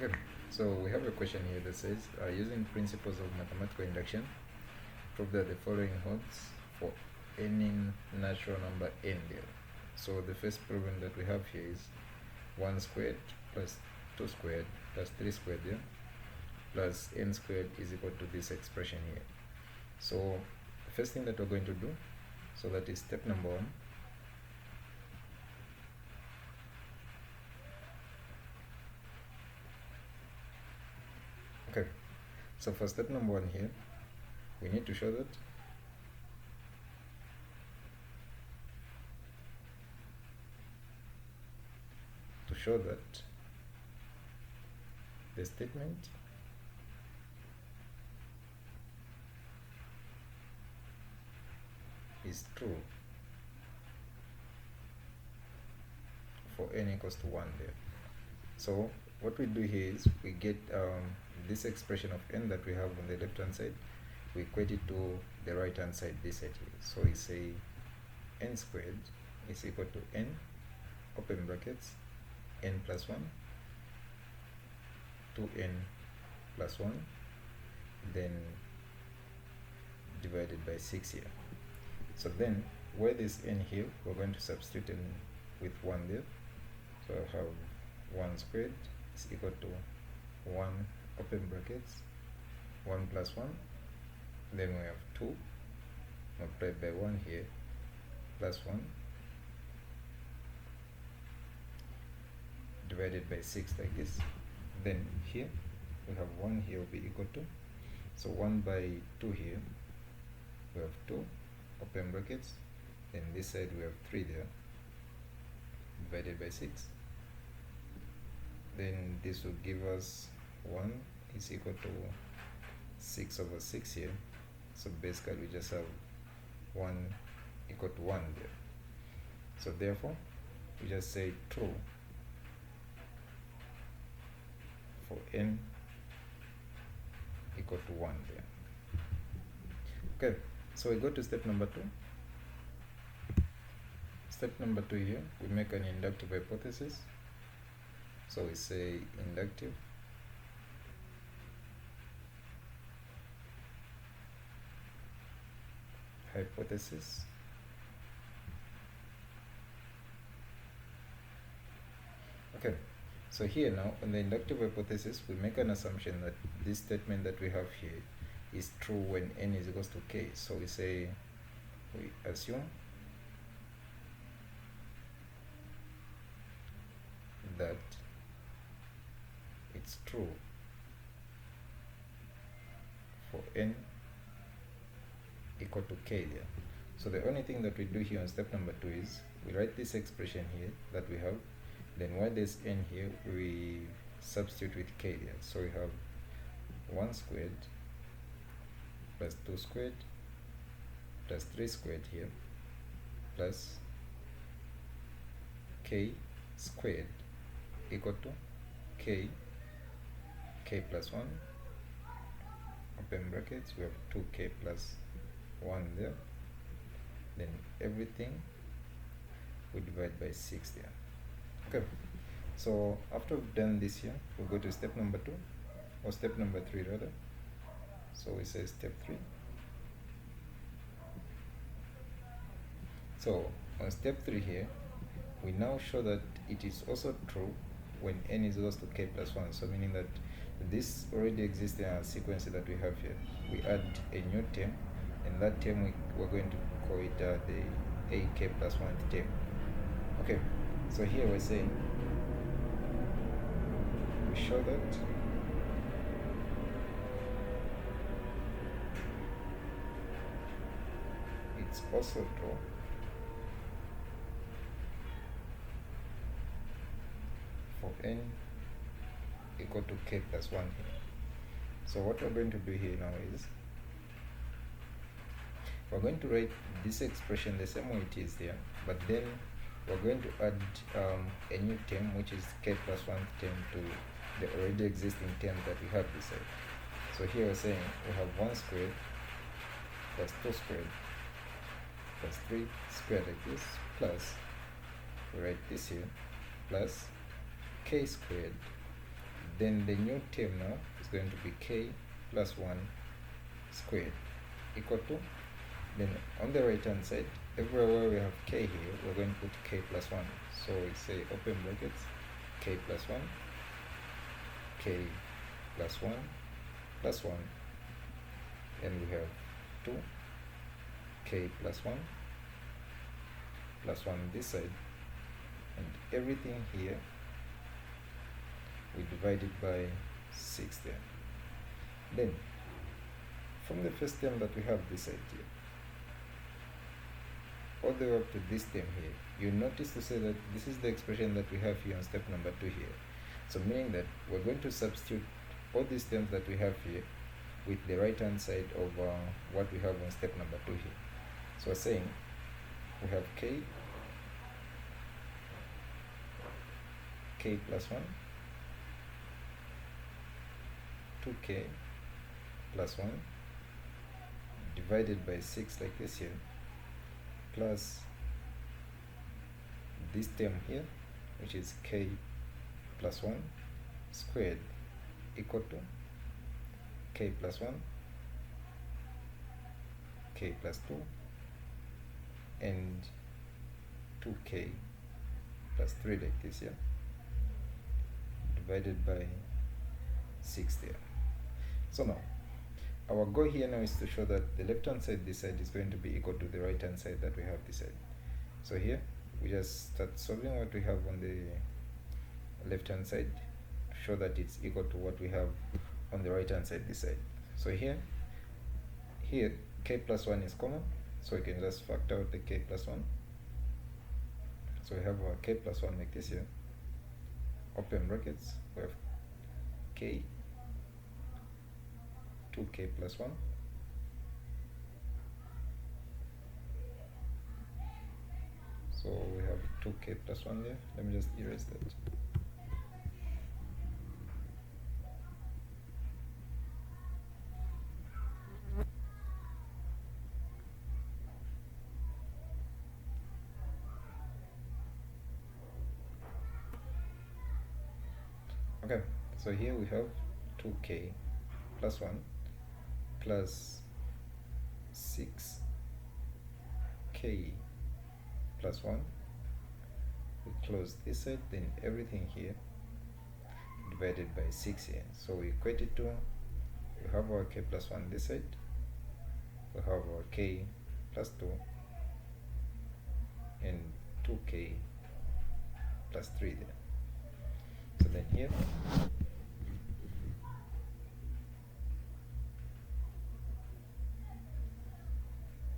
Okay, so we have a question here that says, using principles of mathematical induction, prove that the following holds for any natural number n there. So the first problem that we have here is 1 squared plus 2 squared plus 3 squared there plus n squared is equal to this expression here. So the first thing that we're going to do, so that is step number 1. Okay, so for step number 1 here, we need to show that the statement is true for n equals to 1 there. So what we do here is we get this expression of n that we have on the left hand side, we equate it to the right hand side, this side here. So we say n squared is equal to n, open brackets, n plus 1, 2n plus 1, then divided by 6 here. So then where this n here, we're going to substitute n with 1 there. So I have 1 squared is equal to 1, open brackets, 1 plus 1, then we have 2 multiplied by 1 here plus 1 divided by 6 like this. Then here we have 1 here will be equal to, so 1 by 2 here we have 2, open brackets, then this side we have 3 there divided by 6. Then this will give us 1 is equal to 6 over 6 here. So basically we just have 1 equal to 1 there. So therefore we just say true for n equal to 1 there. Okay, so we go to step number 2. Step number 2 here, we make an inductive hypothesis. So we say inductive hypothesis okay. So here now on the inductive hypothesis, we make an assumption that this statement that we have here is true when n is equals to k. So we say, we assume that it's true for n equal to k there. So the only thing that we do here on step number 2 is we write this expression here that we have, then where there's n here we substitute with k there. So we have 1 squared plus 2 squared plus 3 squared here plus k squared equal to k plus 1, open brackets, we have 2k plus 1 there, then everything we divide by 6 there. Okay, so after we've done this here, we'll go to step number 2, or step number 3 rather. So we say step 3. So on step 3 here, we now show that it is also true when n is equals to k plus 1. So meaning that this already exists in our sequence that we have here. We add a new term, and that term we're going to call it the ak plus 1 term. Okay, so here we're saying we show that it's also true for n equal to k plus 1 here. So what we're going to do here now is we're going to write this expression the same way it is there, but then we're going to add a new term, which is k plus 1 term, to the already existing term that we have this side. So here we're saying we have 1 squared plus 2 squared plus 3 squared like this, plus we write this here, plus k squared Then the new term now is going to be k plus 1 squared equal to, then on the right hand side, everywhere we have k here, we're going to put k plus 1. So we say open brackets, k plus 1, k plus 1 plus 1, and we have 2, k plus 1 plus 1 this side, and everything here we divide it by 6 there. Then from the first term that we have this side here all the way up to this term here, you notice to say that this is the expression that we have here on step number 2 here. So meaning that we're going to substitute all these terms that we have here with the right hand side of what we have on step number 2 here. So we're saying we have k plus 1, 2k plus 1 divided by 6 like this here, plus this term here, which is k plus 1 squared equal to k plus 1, k plus 2, and 2k plus 3 like this here, divided by 6 there. So now our goal here now is to show that the left hand side this side is going to be equal to the right hand side that we have this side. So here we just start solving what we have on the left hand side to show that it's equal to what we have on the right hand side this side. So here k plus 1 is common, so we can just factor out the k plus 1. So we have our k plus 1 like this here, open brackets, we have k 2k plus 1 so we have 2k plus 1 there. Let me just erase that. Okay, so here we have 2k plus 1 plus 6k plus 1. We close this side, then everything here divided by 6 here. So we equate it to, we have our k plus 1 this side, we have our k plus 2, and 2k plus 3 there. So then here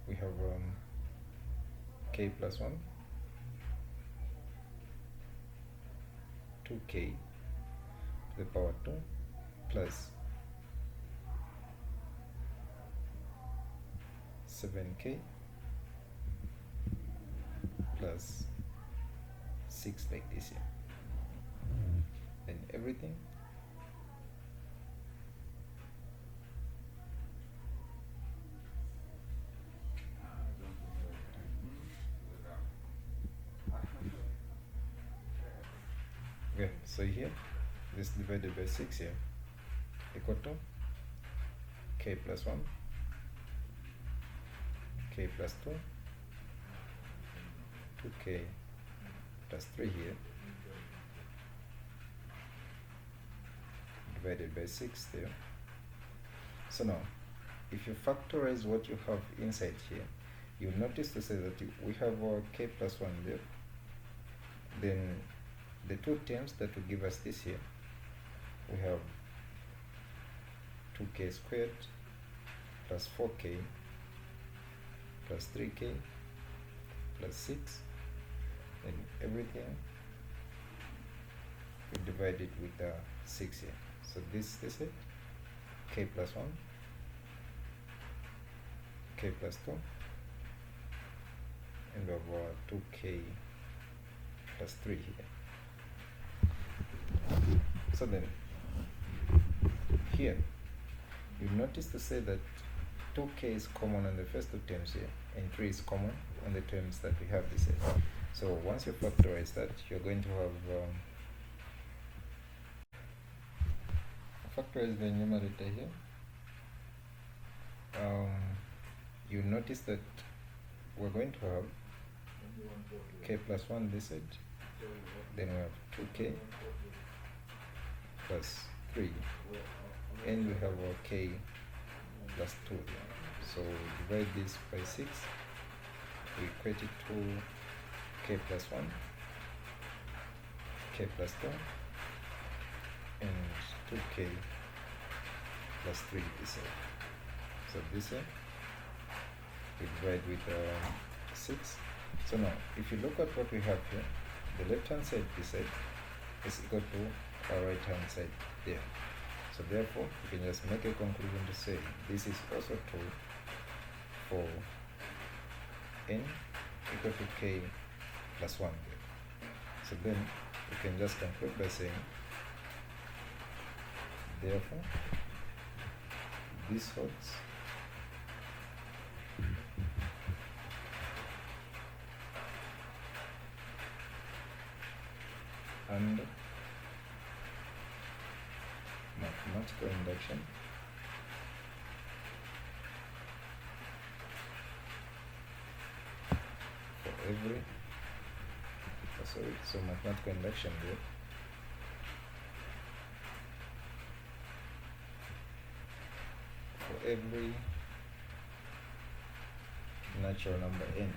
we have k plus 1, 2k to the power 2 plus 7k plus 6 like this here. Then everything okay, so here this divided by 6 here equal to k plus 1, k plus 2, 2k plus 3 here divided by 6 there. So now if you factorize what you have inside here, you notice to say that we have our k plus 1 there, then the two terms that will give us this here, we have 2k squared plus 4k plus 3k plus 6, and everything we divide it with 6 here. So this is it, k plus 1, k plus 2, and we have 2k plus 3 here. So then here you notice to say that 2k is common on the first two terms here, and 3 is common on the terms that we have this here. So once you factorize that, you're going to have factorize the numerator here, you notice that we're going to have k plus 1 this side, then we have 2k plus 3, and we have our k plus 2. So we divide this by 6, we equate it to k plus 1, k plus 2, and 2k plus 3 this side. So this side we divide with 6. So now if you look at what we have here, the left hand side this side is equal to our right hand side there. So therefore you can just make a conclusion to say this is also true for n equal to k plus 1 there. So then you can just conclude by saying therefore this holds under mathematical induction for every so mathematical induction there for every natural number n.